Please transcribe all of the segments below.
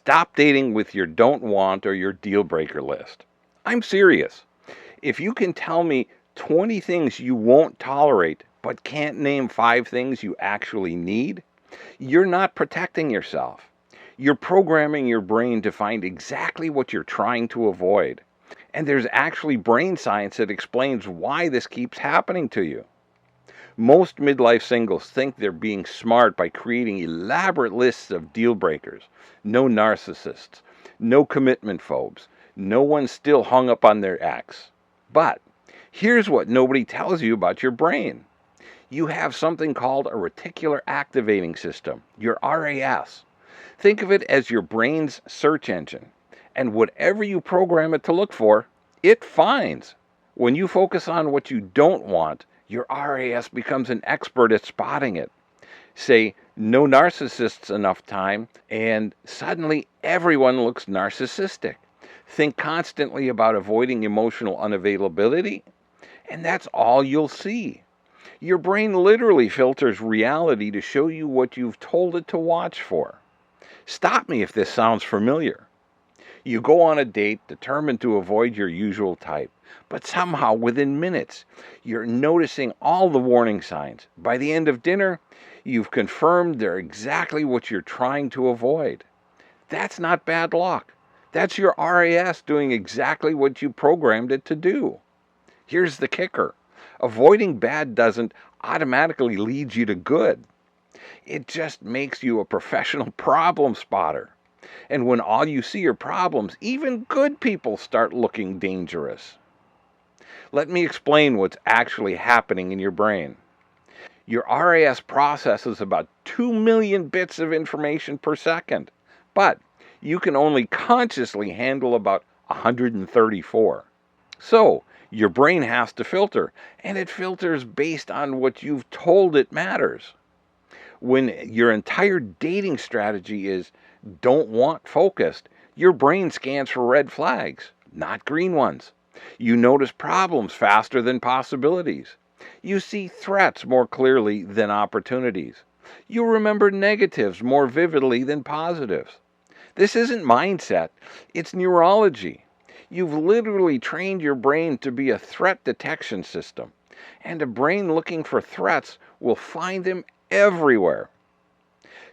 Stop dating with your don't want or your deal breaker list. I'm serious. If you can tell me 20 things you won't tolerate, but can't name 5 things you actually need, you're not protecting yourself. You're programming your brain to find exactly what you're trying to avoid. And there's actually brain science that explains why this keeps happening to you. Most midlife singles think they're being smart by creating elaborate lists of deal breakers. No narcissists, no commitment phobes, no one still hung up on their ex. But here's what nobody tells you about your brain. You have something called a reticular activating system, your RAS. Think of it as your brain's search engine. And whatever you program it to look for, it finds. When you focus on what you don't want, your RAS becomes an expert at spotting it. Say, no narcissists enough time, and suddenly everyone looks narcissistic. Think constantly about avoiding emotional unavailability, and that's all you'll see. Your brain literally filters reality to show you what you've told it to watch for. Stop me if this sounds familiar. You go on a date determined to avoid your usual type, but somehow within minutes, you're noticing all the warning signs. By the end of dinner, you've confirmed they're exactly what you're trying to avoid. That's not bad luck. That's your RAS doing exactly what you programmed it to do. Here's the kicker. Avoiding bad doesn't automatically lead you to good. It just makes you a professional problem spotter. And when all you see are problems, even good people start looking dangerous. Let me explain what's actually happening in your brain. Your RAS processes about 2 million bits of information per second, but you can only consciously handle about 134. So, your brain has to filter, and it filters based on what you've told it matters. When your entire dating strategy is don't want focused, your brain scans for red flags, not green ones. You notice problems faster than possibilities. You see threats more clearly than opportunities. You remember negatives more vividly than positives. This isn't mindset, it's neurology. You've literally trained your brain to be a threat detection system, and a brain looking for threats will find them everywhere.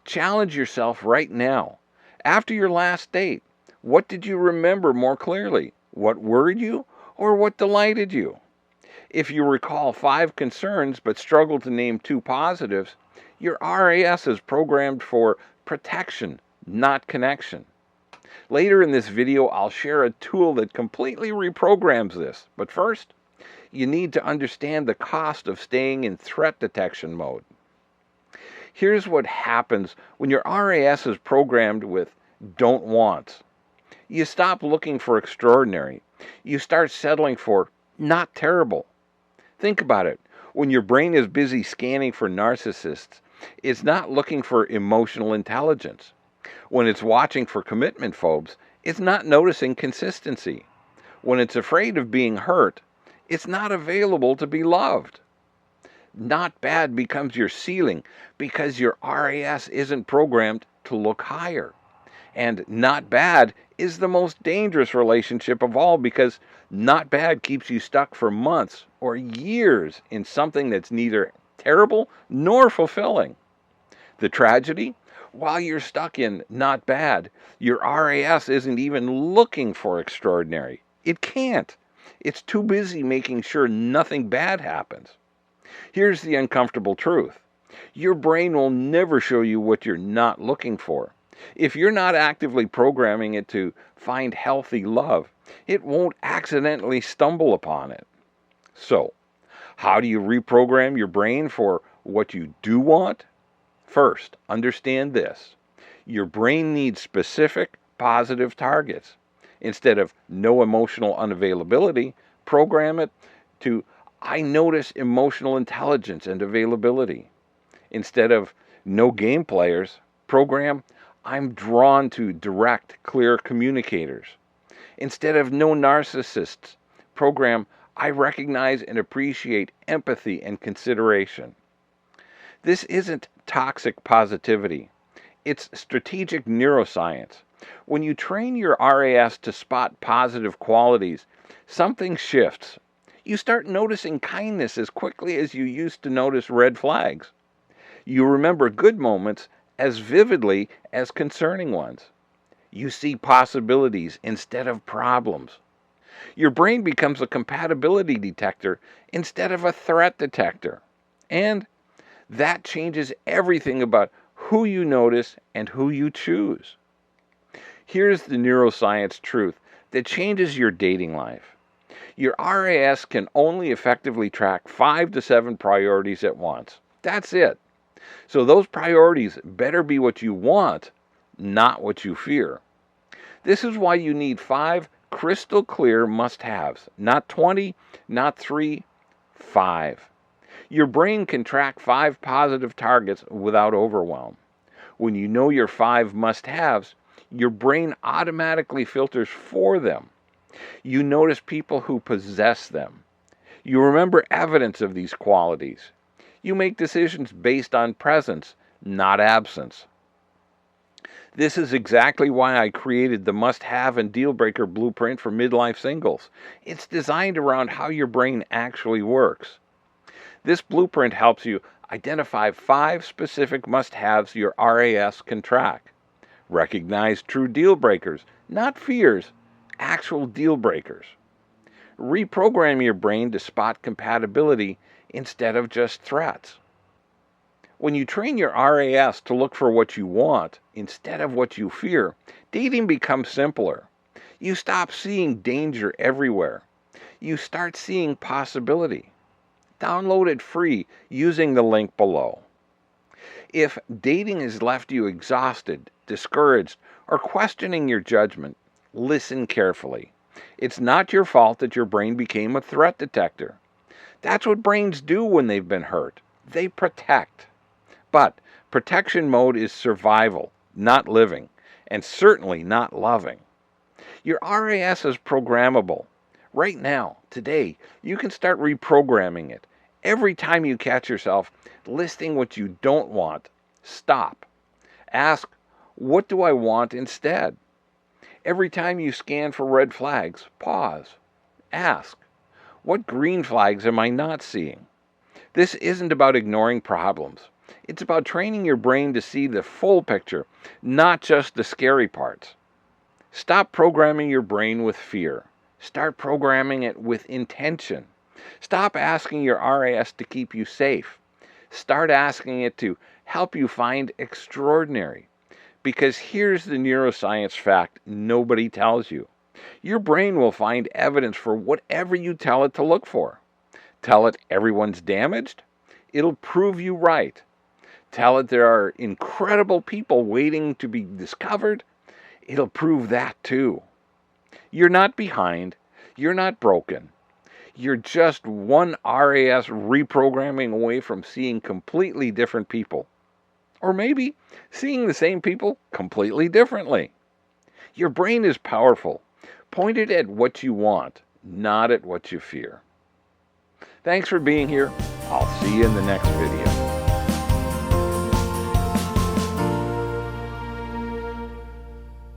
Challenge yourself right now. After your last date, what did you remember more clearly? What worried you or what delighted you? If you recall 5 concerns but struggle to name 2 positives, your RAS is programmed for protection, not connection. Later in this video, I'll share a tool that completely reprograms this. But first, you need to understand the cost of staying in threat detection mode. Here's what happens when your RAS is programmed with don't want. You stop looking for extraordinary. You start settling for not terrible. Think about it. When your brain is busy scanning for narcissists, it's not looking for emotional intelligence. When it's watching for commitment phobes, it's not noticing consistency. When it's afraid of being hurt, it's not available to be loved. Not bad becomes your ceiling because your RAS isn't programmed to look higher. And not bad is the most dangerous relationship of all because not bad keeps you stuck for months or years in something that's neither terrible nor fulfilling. The tragedy? While you're stuck in not bad, your RAS isn't even looking for extraordinary. It can't. It's too busy making sure nothing bad happens. Here's the uncomfortable truth. Your brain will never show you what you're not looking for. If you're not actively programming it to find healthy love, it won't accidentally stumble upon it. So, how do you reprogram your brain for what you do want? First, understand this. Your brain needs specific, positive targets. Instead of no emotional unavailability, program it to I notice emotional intelligence and availability. Instead of no game players, program I'm drawn to direct, clear communicators. Instead of no narcissists, program I recognize and appreciate empathy and consideration. This isn't toxic positivity. It's strategic neuroscience. When you train your RAS to spot positive qualities, something shifts. You start noticing kindness as quickly as you used to notice red flags. You remember good moments as vividly as concerning ones. You see possibilities instead of problems. Your brain becomes a compatibility detector instead of a threat detector. And that changes everything about who you notice and who you choose. Here's the neuroscience truth that changes your dating life. Your RAS can only effectively track 5 to 7 priorities at once. That's it. So those priorities better be what you want, not what you fear. This is why you need 5 crystal clear must-haves. Not 20, not 3, 5. Your brain can track 5 positive targets without overwhelm. When you know your 5 must-haves, your brain automatically filters for them. You notice people who possess them. You remember evidence of these qualities. You make decisions based on presence, not absence. This is exactly why I created the must-have and deal-breaker blueprint for midlife singles. It's designed around how your brain actually works. This blueprint helps you identify 5 specific must-haves your RAS can track. Recognize true deal breakers, not fears, actual deal breakers. Reprogram your brain to spot compatibility instead of just threats. When you train your RAS to look for what you want instead of what you fear, dating becomes simpler. You stop seeing danger everywhere. You start seeing possibility. Download it free using the link below. If dating has left you exhausted, discouraged, or questioning your judgment, listen carefully. It's not your fault that your brain became a threat detector. That's what brains do when they've been hurt. They protect. But protection mode is survival, not living, and certainly not loving. Your RAS is programmable. Right now, today, you can start reprogramming it. Every time you catch yourself listing what you don't want, stop. Ask, what do I want instead? Every time you scan for red flags, pause. Ask, what green flags am I not seeing? This isn't about ignoring problems. It's about training your brain to see the full picture, not just the scary parts. Stop programming your brain with fear. Start programming it with intention. Stop asking your RAS to keep you safe. Start asking it to help you find extraordinary. Because here's the neuroscience fact nobody tells you. Your brain will find evidence for whatever you tell it to look for. Tell it everyone's damaged? It'll prove you right. Tell it there are incredible people waiting to be discovered? It'll prove that too. You're not behind. You're not broken. You're just one RAS reprogramming away from seeing completely different people. Or maybe seeing the same people completely differently. Your brain is powerful. Point it at what you want, not at what you fear. Thanks for being here. I'll see you in the next video.